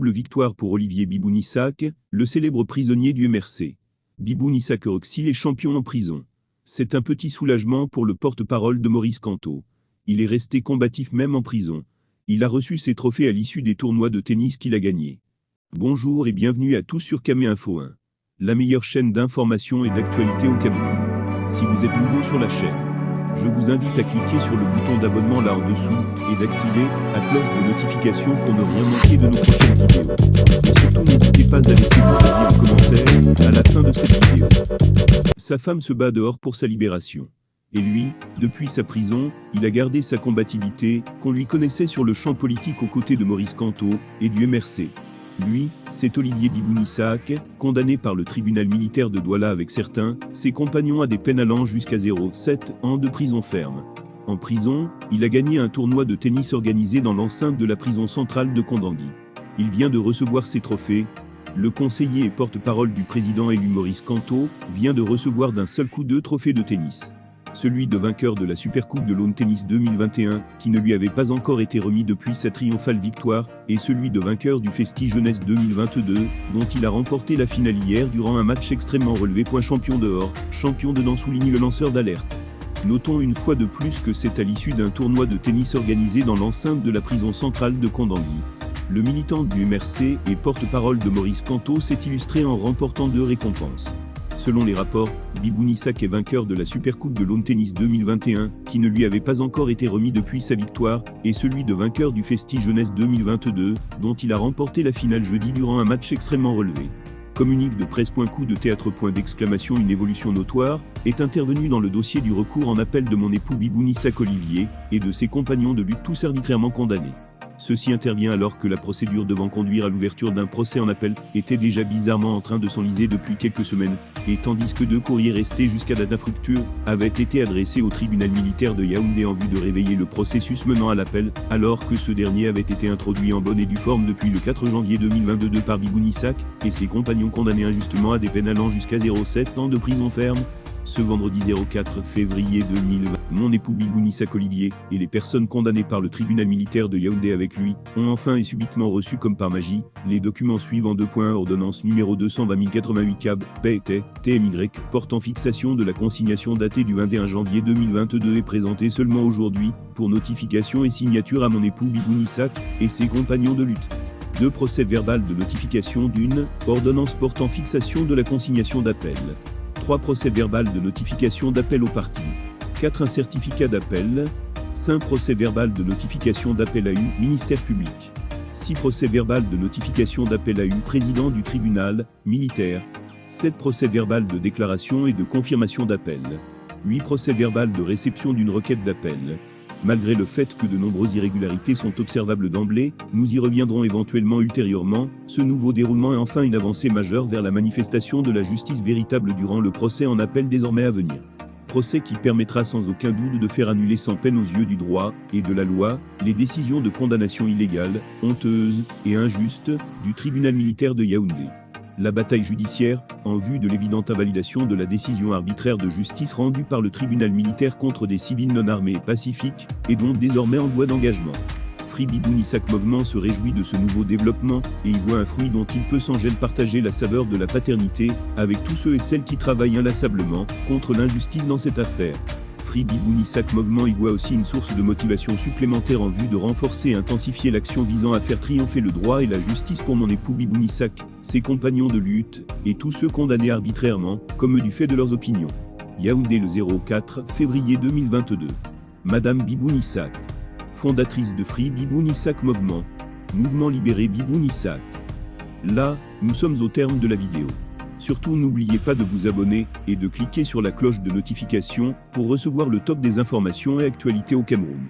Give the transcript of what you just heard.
Double victoire pour Olivier Bibouni Sak, le célèbre prisonnier du MRC. Bibouni Sak Roxil est champion en prison. C'est un petit soulagement pour le porte-parole de Maurice Kamto. Il est resté combatif même en prison. Il a reçu ses trophées à l'issue des tournois de tennis qu'il a gagnés. Bonjour et bienvenue à tous sur Camé Info 1, la meilleure chaîne d'information et d'actualité au Cameroun. Si vous êtes nouveau sur la chaîne, je vous invite à cliquer sur le bouton d'abonnement là en dessous et d'activer la cloche de notification pour ne rien manquer de nos prochaines vidéos. Et surtout n'hésitez pas à laisser vos avis en commentaire à la fin de cette vidéo. Sa femme se bat dehors pour sa libération. Et lui, depuis sa prison, il a gardé sa combativité qu'on lui connaissait sur le champ politique aux côtés de Maurice Kamto et du MRC. Lui, c'est Olivier Bibouni Sak, condamné par le tribunal militaire de Douala avec ses compagnons à des peines allant jusqu'à 0,7 ans de prison ferme. En prison, il a gagné un tournoi de tennis organisé dans l'enceinte de la prison centrale de Kondangui. Il vient de recevoir ses trophées. Le conseiller et porte-parole du président élu Maurice Kamto vient de recevoir d'un seul coup 2 trophées de tennis. Celui de vainqueur de la Supercoupe de Lawn Tennis 2021, qui ne lui avait pas encore été remis depuis sa triomphale victoire, et celui de vainqueur du Festi Jeunesse 2022, dont il a remporté la finale hier durant un match extrêmement relevé. Champion dehors, champion dedans, souligne le lanceur d'alerte. Notons une fois de plus que c'est à l'issue d'un tournoi de tennis organisé dans l'enceinte de la prison centrale de Kondangui. Le militant du MRC et porte-parole de Maurice Kamto s'est illustré en remportant 2 récompenses. Selon les rapports, Bibouni Sak est vainqueur de la Supercoupe de Lawn Tennis 2021, qui ne lui avait pas encore été remis depuis sa victoire, et celui de vainqueur du Festi Jeunesse 2022, dont il a remporté la finale jeudi durant un match extrêmement relevé. Communique de presse. Coup de théâtre. Une évolution notoire est intervenue dans le dossier du recours en appel de mon époux Bibouni Sak Olivier et de ses compagnons de lutte, tous arbitrairement condamnés. Ceci intervient alors que la procédure devant conduire à l'ouverture d'un procès en appel était déjà bizarrement en train de s'enliser depuis quelques semaines, et tandis que 2 courriers restés jusqu'à date infructueux avaient été adressés au tribunal militaire de Yaoundé en vue de réveiller le processus menant à l'appel, alors que ce dernier avait été introduit en bonne et due forme depuis le 4 janvier 2022 par Bibouni Sak et ses compagnons condamnés injustement à des peines allant jusqu'à 0,7 ans de prison ferme. Ce vendredi 04 février 2020, mon époux Bibouni Sak Olivier et les personnes condamnées par le tribunal militaire de Yaoundé avec lui ont enfin et subitement reçu comme par magie les documents suivants. Ordonnance numéro 220 CAB, PT, TMY, portant fixation de la consignation datée du 21 janvier 2022 et présentée seulement aujourd'hui, pour notification et signature à mon époux Bibouni Sak et ses compagnons de lutte. 2 procès verbal de notification d'une ordonnance portant fixation de la consignation d'appel. 3 procès verbal de notification d'appel aux parties. 4 un certificat d'appel. 5 procès verbal de notification d'appel AU, ministère public. 6 procès verbal de notification d'appel AU, président du tribunal militaire. 7 procès verbal de déclaration et de confirmation d'appel. 8 procès verbal de réception d'une requête d'appel. Malgré le fait que de nombreuses irrégularités sont observables d'emblée, nous y reviendrons éventuellement ultérieurement, ce nouveau déroulement est enfin une avancée majeure vers la manifestation de la justice véritable durant le procès en appel désormais à venir. Procès qui permettra sans aucun doute de faire annuler sans peine aux yeux du droit et de la loi les décisions de condamnation illégales, honteuses et injustes du tribunal militaire de Yaoundé. La bataille judiciaire, en vue de l'évidente invalidation de la décision arbitraire de justice rendue par le tribunal militaire contre des civils non armés et pacifiques, est donc désormais en voie d'engagement. Free Bibouni Sak Mouvement se réjouit de ce nouveau développement, et y voit un fruit dont il peut sans gêne partager la saveur de la paternité, avec tous ceux et celles qui travaillent inlassablement contre l'injustice dans cette affaire. Free Bibouni Sak Mouvement y voit aussi une source de motivation supplémentaire en vue de renforcer et intensifier l'action visant à faire triompher le droit et la justice pour mon époux Bibouni Sak, ses compagnons de lutte, et tous ceux condamnés arbitrairement, comme du fait de leurs opinions. Yaoundé le 04 février 2022. Madame Bibouni Sak, fondatrice de Free Bibouni Sak Mouvement, Mouvement libéré Bibouni Sak. Là, nous sommes au terme de la vidéo. Surtout n'oubliez pas de vous abonner et de cliquer sur la cloche de notification pour recevoir le top des informations et actualités au Cameroun.